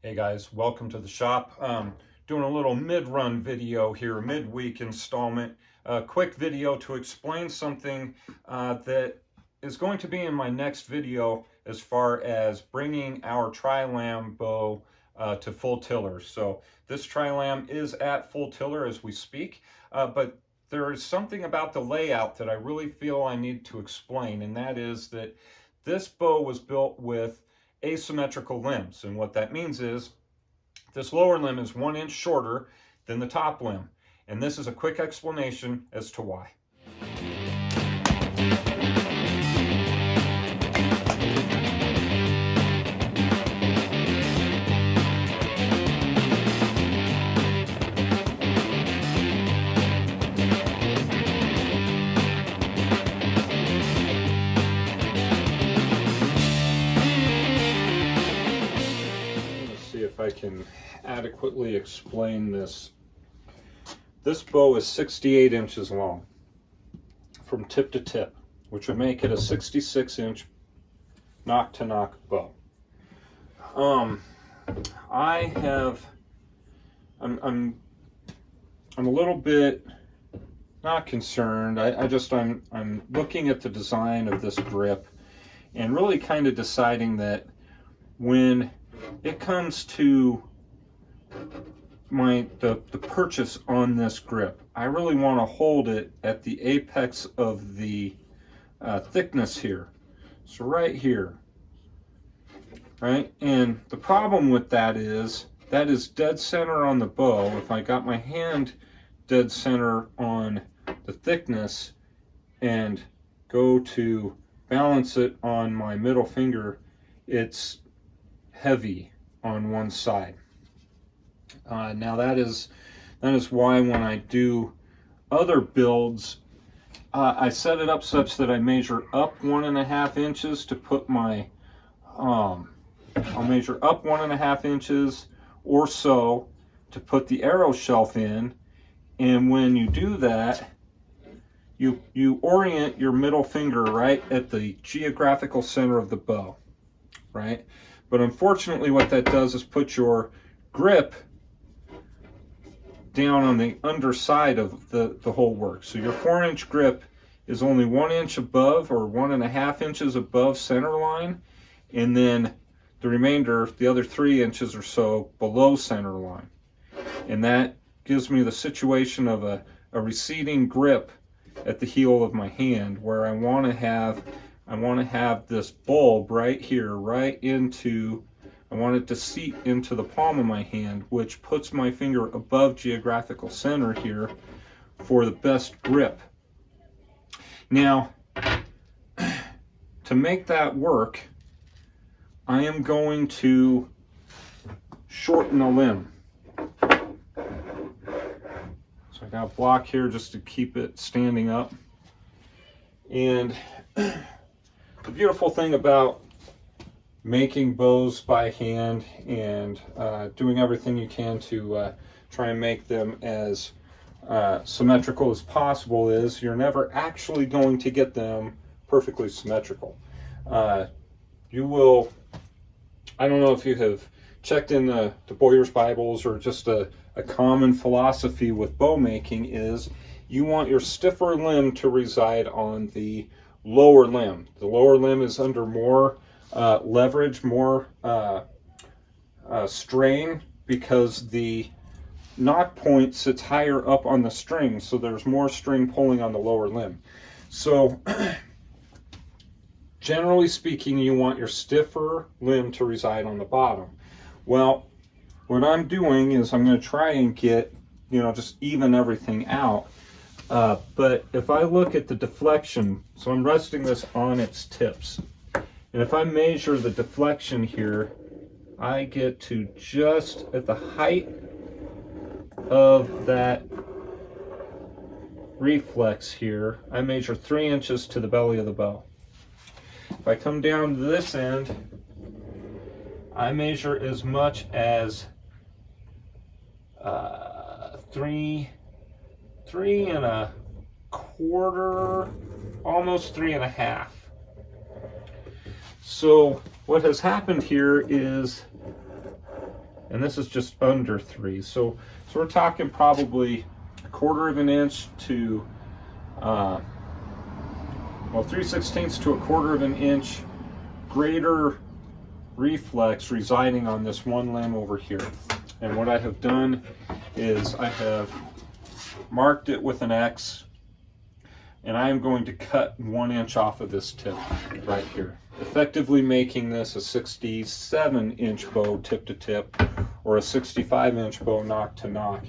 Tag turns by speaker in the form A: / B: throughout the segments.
A: Hey guys, welcome to the shop. Doing a little mid-run video here, midweek installment. A quick video to explain something that is going to be in my next video as far as bringing our Tri-lam bow to full tiller. So this Tri-lam is at full tiller as we speak, but there is something about the layout that I really feel I need to explain, and that is that this bow was built with asymmetrical limbs, and what that means is this lower limb is 1 inch shorter than the top limb, and this is a quick explanation as to why. If I can adequately explain this. This bow is 68 inches long from tip to tip, which would make it a 66-inch knock-to-knock bow. I'm a little bit not concerned. I'm looking at the design of this grip and really kind of deciding that when it comes to the purchase on this grip, I really want to hold it at the apex of the thickness here. So right here, right? And the problem with that is dead center on the bow. If I got my hand dead center on the thickness and go to balance it on my middle finger, it's heavy on one side. Now that is why when I do other builds, I set it up such that I measure up 1.5 inches to put my I'll measure up 1.5 inches or so to put the arrow shelf in, and when you do that, you orient your middle finger right at the geographical center of the bow, right? But unfortunately what that does is put your grip down on the underside of the whole work. So your 4-inch grip is only 1 inch above or 1.5 inches above center line, and then the remainder, the other 3 inches or so, below center line. And that gives me the situation of a receding grip at the heel of my hand, where I want to have this bulb right here, right into, I want it to seat into the palm of my hand, which puts my finger above geographical center here for the best grip. Now, to make that work, I am going to shorten the limb. So I got a block here just to keep it standing up. And the beautiful thing about making bows by hand and doing everything you can to try and make them as symmetrical as possible is you're never actually going to get them perfectly symmetrical. You will, I don't know if you have checked in the Boyer's Bibles, or just a common philosophy with bow making is you want your stiffer limb to reside on the lower limb. The lower limb is under more leverage, more strain, because the knock point sits higher up on the string, so there's more string pulling on the lower limb. So generally speaking, you want your stiffer limb to reside on the bottom. Well, what I'm doing is I'm going to try and get, just even everything out. But if I look at the deflection, so I'm resting this on its tips, and if I measure the deflection here, I get to just at the height of that reflex here, I measure 3 inches to the belly of the bow. If I come down to this end, I measure as much as 3 1/4, almost 3.5. So what has happened here is and this is just under 3. So we're talking probably 1/4 of an inch to, well, 3/16 to 1/4 of an inch greater reflex residing on this one limb over here. And what I have done is I have marked it with an X, and I am going to cut 1 inch off of this tip right here, effectively making this a 67-inch bow tip to tip, or a 65-inch bow nock to nock.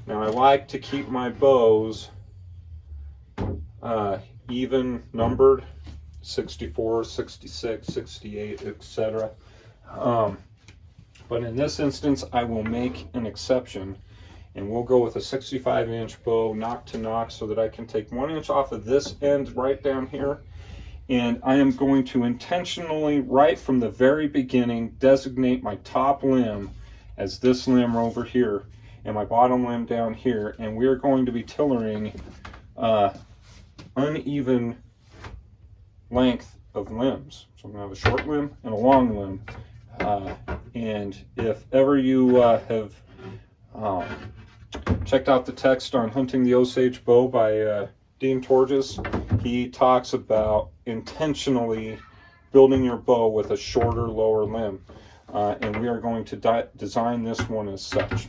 A: Now I like to keep my bows even numbered, 64, 66, 68, etc. But in this instance, I will make an exception, and we'll go with a 65-inch bow nock to nock, so that I can take 1 inch off of this end right down here. And I am going to intentionally, right from the very beginning, designate my top limb as this limb over here and my bottom limb down here. And we're going to be tillering uneven length of limbs. So I'm going to have a short limb and a long limb. And if ever you have checked out the text on Hunting the Osage Bow by Dean Torges, he talks about intentionally building your bow with a shorter lower limb. And we are going to design this one as such.